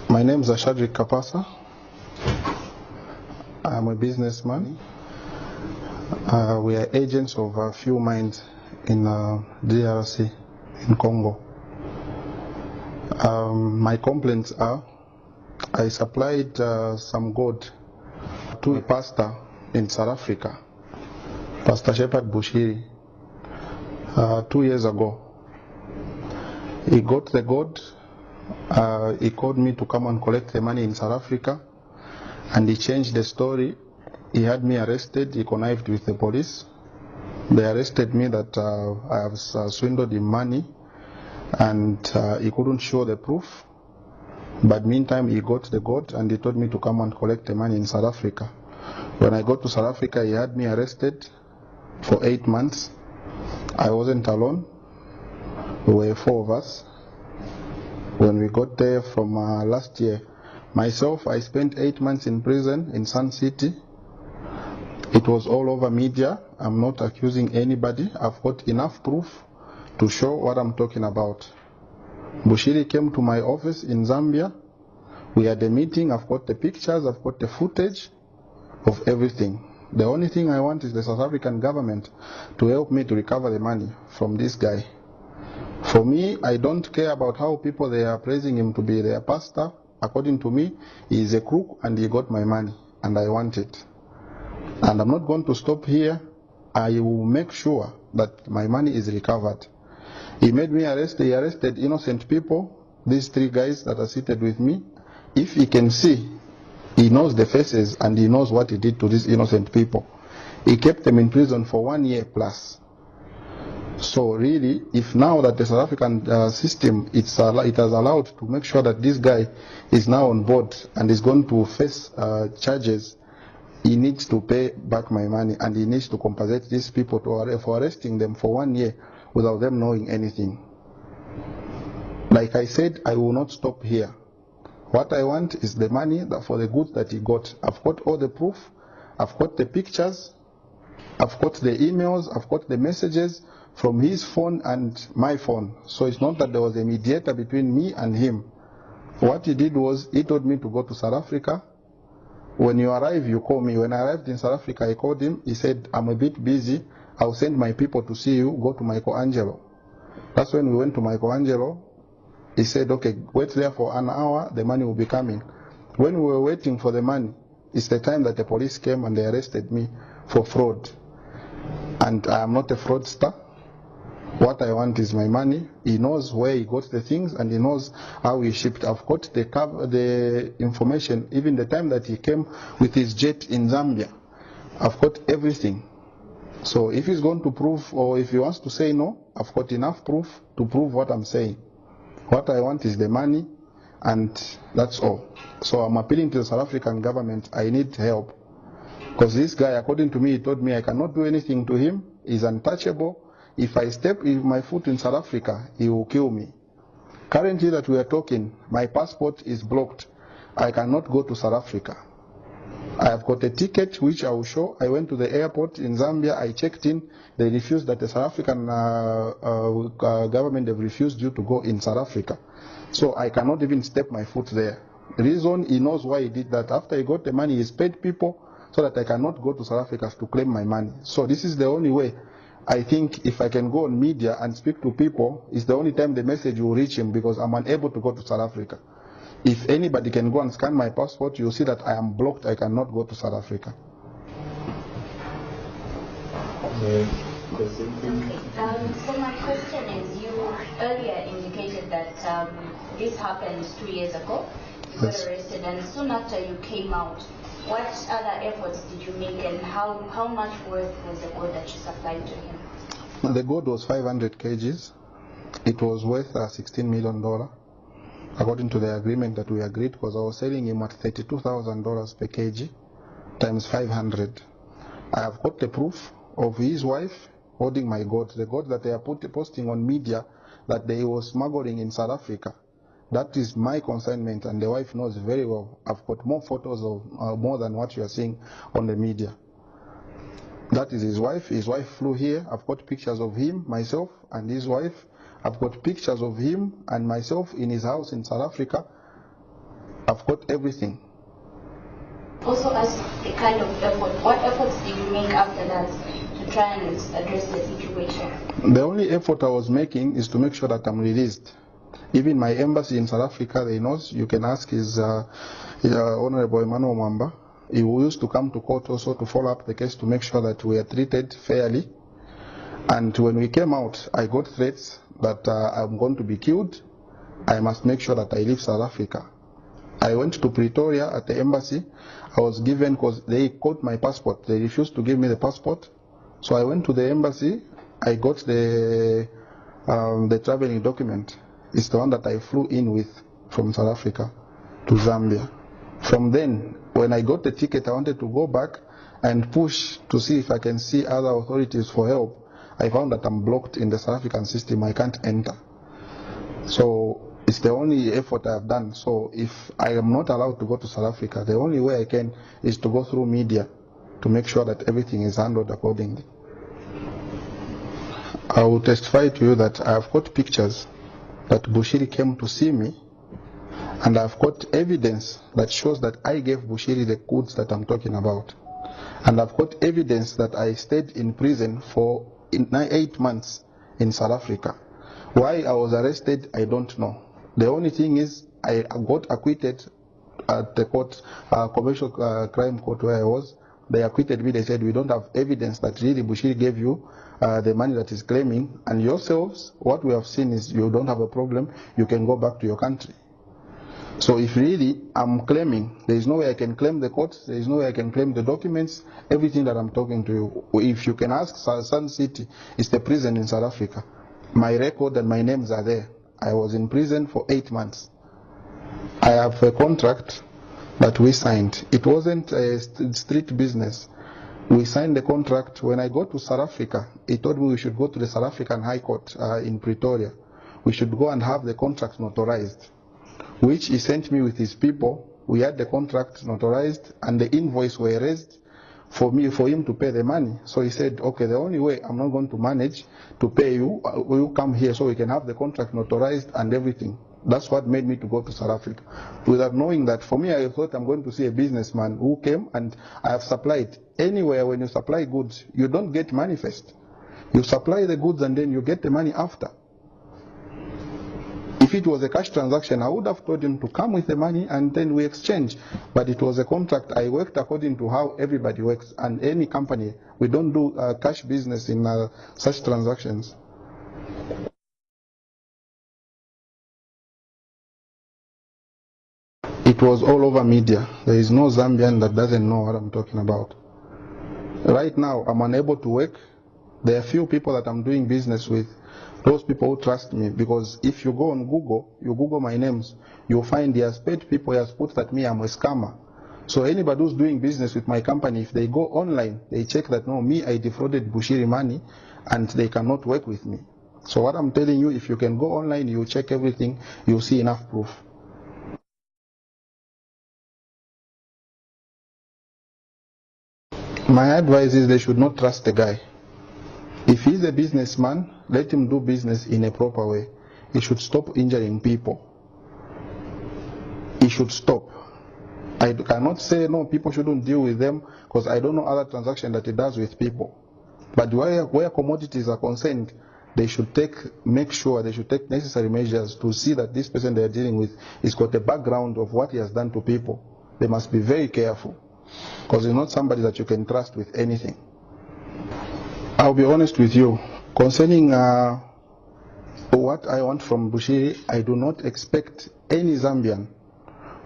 My name is Ashadri Kapasa. I'm a businessman. We are agents of a few mines in DRC, in Congo. My complaints are, I supplied some gold to a pastor in South Africa, Pastor Shepherd Bushili, 2 years ago. He got the gold. He called me to come and collect the money in South Africa, and he changed the story. He had me arrested. He connived with the police. They arrested me that I have swindled him money, and he couldn't show the proof. But meantime, he got the gold, and he told me to come and collect the money in South Africa. When I got to South Africa, he had me arrested for 8 months. I wasn't alone. We were 4 of us. When we got there from last year, myself, I spent 8 months in prison in Sun City. It was all over media. I'm not accusing anybody. I've got enough proof to show what I'm talking about. Bushili came to my office in Zambia. We had a meeting. I've got the pictures. I've got the footage of everything. The only thing I want is the South African government to help me to recover the money from this guy. For me, I don't care about how people they are praising him to be their pastor. According to me, he is a crook and he got my money and I want it. And I'm not going to stop here. I will make sure that my money is recovered. He made me arrest. He arrested innocent people, these 3 guys that are seated with me. If he can see, he knows the faces and he knows what he did to these innocent people. He kept them in prison for 1 year plus. So really, if now that the South African system it has allowed to make sure that this guy is now on board and is going to face charges, he needs to pay back my money and he needs to compensate these people for arresting them for 1 year without them knowing anything. Like I said, I will not stop here. What I want is the money for the goods that he got. I've got all the proof. I've got the pictures. I've got the emails. I've got the messages from his phone and my phone. So it's not that there was a mediator between me and him. What he did was, he told me to go to South Africa. When you arrive, you call me. When I arrived in South Africa, I called him. He said, I'm a bit busy. I'll send my people to see you. Go to Michelangelo. That's when we went to Michelangelo. He said, okay, wait there for an hour. The money will be coming. When we were waiting for the money, it's the time that the police came and they arrested me for fraud. And I am not a fraudster. What I want is my money. He knows where he got the things and he knows how he shipped. I've got the information, even the time that he came with his jet in Zambia. I've got everything. So if he's going to prove, or if he wants to say no, I've got enough proof to prove what I'm saying. What I want is the money, and that's all. So I'm appealing to the South African government. I need help. Because this guy, according to me, he told me I cannot do anything to him. He's untouchable. If I step my foot in South Africa, he will kill me. Currently that we are talking, my passport is blocked. I cannot go to South Africa. I have got a ticket which I will show. I went to the airport in Zambia. I checked in. They refused that the South African government, they've refused you to go in South Africa. So I cannot even step my foot there. The reason, he knows why he did that. After he got the money, he's paid people so that I cannot go to South Africa to claim my money. So this is the only way. I think if I can go on media and speak to people, it's the only time the message will reach him, because I'm unable to go to South Africa. If anybody can go and scan my passport, you'll see that I am blocked. I cannot go to South Africa. Okay. So my question is, you earlier indicated that this happened 2 years ago. You got arrested, and soon after you came out, what other efforts did you make, and how much worth was the gold that you supplied to him? The gold was 500 kgs. It was worth $16 million, according to the agreement that we agreed, because I was selling him at $32,000 per kg times 500. I have got the proof of his wife holding my gold, the gold that they are posting on media that they were smuggling in South Africa. That is my consignment, and the wife knows very well. I've got more photos of more than what you are seeing on the media. That is his wife. His wife flew here. I've got pictures of him, myself, and his wife. I've got pictures of him and myself in his house in South Africa. I've got everything. Also, as a kind of effort, what efforts did you make after that to try and address the situation? The only effort I was making is to make sure that I'm released. Even my embassy in South Africa, they know. You can ask his Honorable Emmanuel Mwamba. He used to come to court also to follow up the case to make sure that we are treated fairly. And when we came out, I got threats that I'm going to be killed. I must make sure that I leave South Africa. I went to Pretoria at the embassy. I was given, because they caught my passport. They refused to give me the passport. So I went to the embassy. I got the traveling document. It's the one that I flew in with from South Africa to Zambia. From then, when I got the ticket, I wanted to go back and push to see if I can see other authorities for help. I found that I'm blocked in the South African system. I can't enter. So it's the only effort I've done. So if I am not allowed to go to South Africa, the only way I can is to go through media to make sure that everything is handled accordingly. I will testify to you that I've got pictures that Bushiri came to see me, and I've got evidence that shows that I gave Bushiri the goods that I'm talking about. And I've got evidence that I stayed in prison for 8 months in South Africa. Why I was arrested, I don't know. The only thing is I got acquitted at the court, commercial crime court where I was. They acquitted me. They said, we don't have evidence that really Bushiri gave you the money that is claiming, and yourselves, what we have seen is you don't have a problem, you can go back to your country. So if really I'm claiming, there is no way I can claim the court, there is no way I can claim the documents, everything that I'm talking to you. If you can ask Sun City, it's the prison in South Africa. My record and my names are there. I was in prison for 8 months. I have a contract that we signed. It wasn't a street business. We signed the contract. When I got to South Africa, he told me we should go to the South African High Court in Pretoria. We should go and have the contract notarized, which he sent me with his people. We had the contract notarized and the invoice were raised for him to pay the money. So he said, okay, the only way I'm not going to manage to pay you, will you come here so we can have the contract notarized and everything. That's what made me to go to South Africa. Without knowing that, for me, I thought I'm going to see a businessman who came, and I have supplied. Anywhere when you supply goods, you don't get manifest. You supply the goods and then you get the money after. If it was a cash transaction, I would have told him to come with the money and then we exchange. But it was a contract. I worked according to how everybody works, and any company, we don't do cash business in such transactions. It was all over media. There is no Zambian that doesn't know what I'm talking about. Right now, I'm unable to work. There are few people that I'm doing business with. Those people who trust me, because if you go on Google, you Google my names, you'll find he has paid people, he has put that me, I'm a scammer. So anybody who's doing business with my company, if they go online, they check that, no, me, I defrauded Bushiri money, and they cannot work with me. So what I'm telling you, if you can go online, you check everything, you'll see enough proof. My advice is they should not trust the guy. If he's a businessman, let him do business in a proper way. He should stop injuring people. He should stop. I cannot say no, people shouldn't deal with them, because I don't know other transactions that he does with people. But where commodities are concerned, they should make sure they should take necessary measures to see that this person they are dealing with has got a background of what he has done to people. They must be very careful, because he's not somebody that you can trust with anything. I'll be honest with you, concerning what I want from Bushiri, I do not expect any Zambian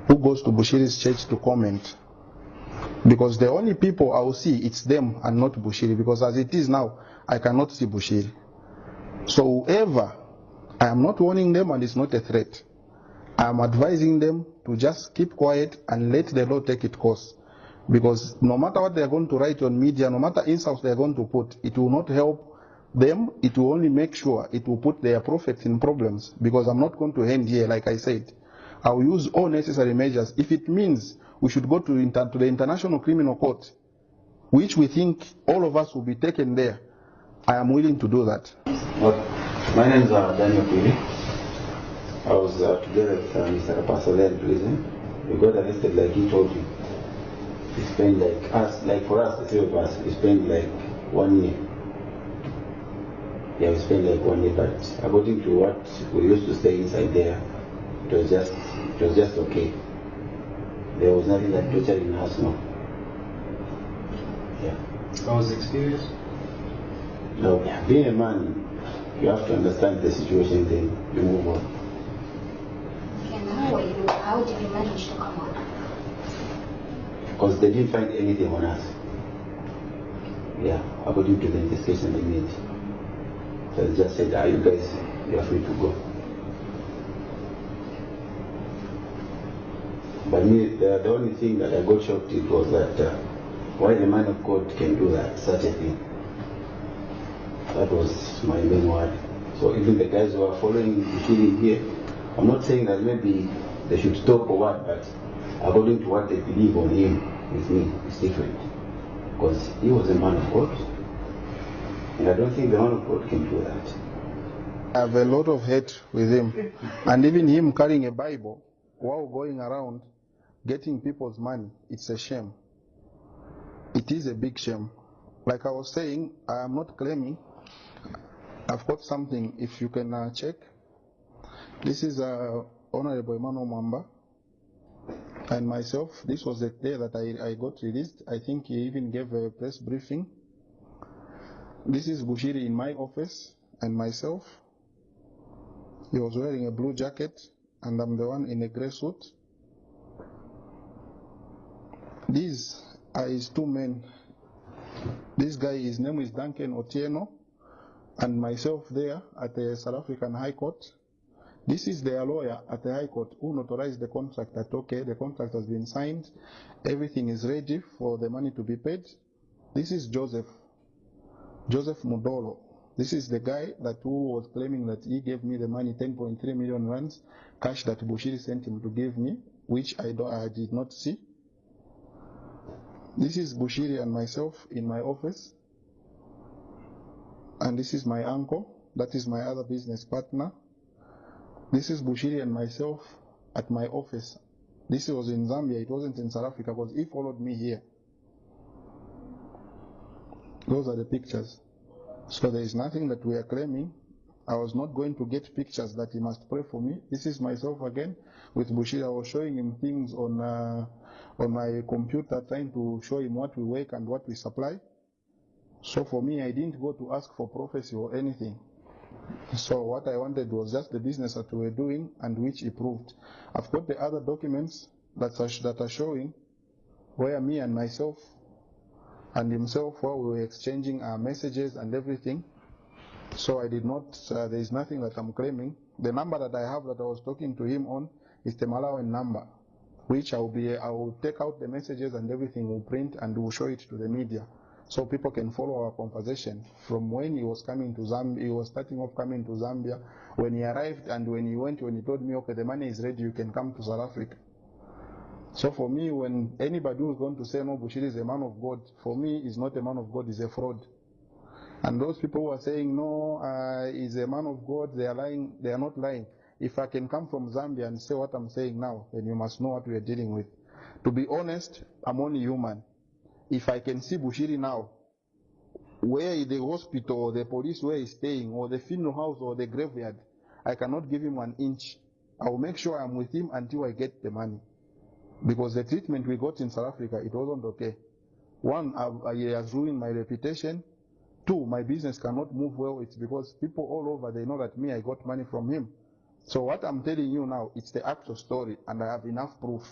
who goes to Bushiri's church to comment, because the only people I will see, it's them and not Bushiri, because as it is now, I cannot see Bushiri. So whoever, I am not warning them, and it's not a threat. I am advising them to just keep quiet and let the law take its course. Because no matter what they are going to write on media, no matter insults they are going to put, it will not help them. It will only make sure it will put their prophets in problems. Because I'm not going to end here, like I said. I will use all necessary measures. If it means we should go to the International Criminal Court, which we think all of us will be taken there, I am willing to do that. My name is Daniel Pili. I was together with Mr. Kapasole in prison. we got arrested like he told you. We spent for us, the three of us, we spent like 1 year. Yeah, we spent like 1 year, but according to what we used to stay inside there, it was just okay. There was nothing like torturing us, no. Yeah. How was the experience? No, being a man, you have to understand the situation, then you move on. And how did you manage to come out? Because they didn't find anything on us. Yeah, according to the investigation they made. So they just said, you guys, you are free to go. But me, the only thing that I got shocked it was that why the man of God can do that, such a thing. That was my main word. So even the guys who are following bushili here, I'm not saying that maybe they should stop or what, but according to what they believe on him, with me, it's different. Because he was a man of God, and I don't think the man of God can do that. I have a lot of hate with him. And even him carrying a Bible while going around getting people's money, it's a shame. It is a big shame. Like I was saying, I am not claiming. I've got something, if you can check. This is Honorable Emmanuel Mamba and myself. This was the day that I got released. I think he even gave a press briefing. This is Bushiri in my office and myself. He was wearing a blue jacket and I'm the one in a gray suit. These are his two men. This guy, his name is Duncan Otieno, and myself there at the South African High Court. This is their lawyer at the High Court who notarized the contract that, okay, the contract has been signed, everything is ready for the money to be paid. This is Joseph Mudolo. This is the guy that who was claiming that he gave me the money, 10.3 million rands, cash that Bushiri sent him to give me, which I did not see. This is Bushiri and myself in my office. And this is my uncle, that is my other business partner. This is Bushiri and myself at my office. This was in Zambia, it wasn't in South Africa, because he followed me here. Those are the pictures. So there is nothing that we are claiming. I was not going to get pictures that he must pray for me. This is myself again with Bushiri. I was showing him things on my computer, trying to show him what we work and what we supply. So for me, I didn't go to ask for prophecy or anything. So what I wanted was just the business that we were doing and which he proved. I've got the other documents that are showing where me and myself and himself, where we were exchanging our messages and everything. So I did not, there is nothing that I'm claiming. The number that I have that I was talking to him on is the Malawian number, which I will take out the messages and everything, will print and will show it to the media. So people can follow our conversation from when he was coming to Zambia, he was starting off coming to Zambia, when he arrived and when he went, when he told me, okay, the money is ready, you can come to South Africa. So for me, when anybody who is going to say, no, Bushiri is a man of God, for me, he's not a man of God, he's a fraud. And those people who are saying, no, he's a man of God, they are lying, they are not lying. If I can come from Zambia and say what I'm saying now, then you must know what we are dealing with. To be honest, I'm only human. If I can see Bushiri now, where the hospital or the police where he's staying, or the funeral house or the graveyard, I cannot give him an inch. I will make sure I'm with him until I get the money. Because the treatment we got in South Africa, it wasn't okay. One, he has ruined my reputation. Two, my business cannot move well. It's because people all over, they know that me, I got money from him. So what I'm telling you now, it's the actual story, and I have enough proof.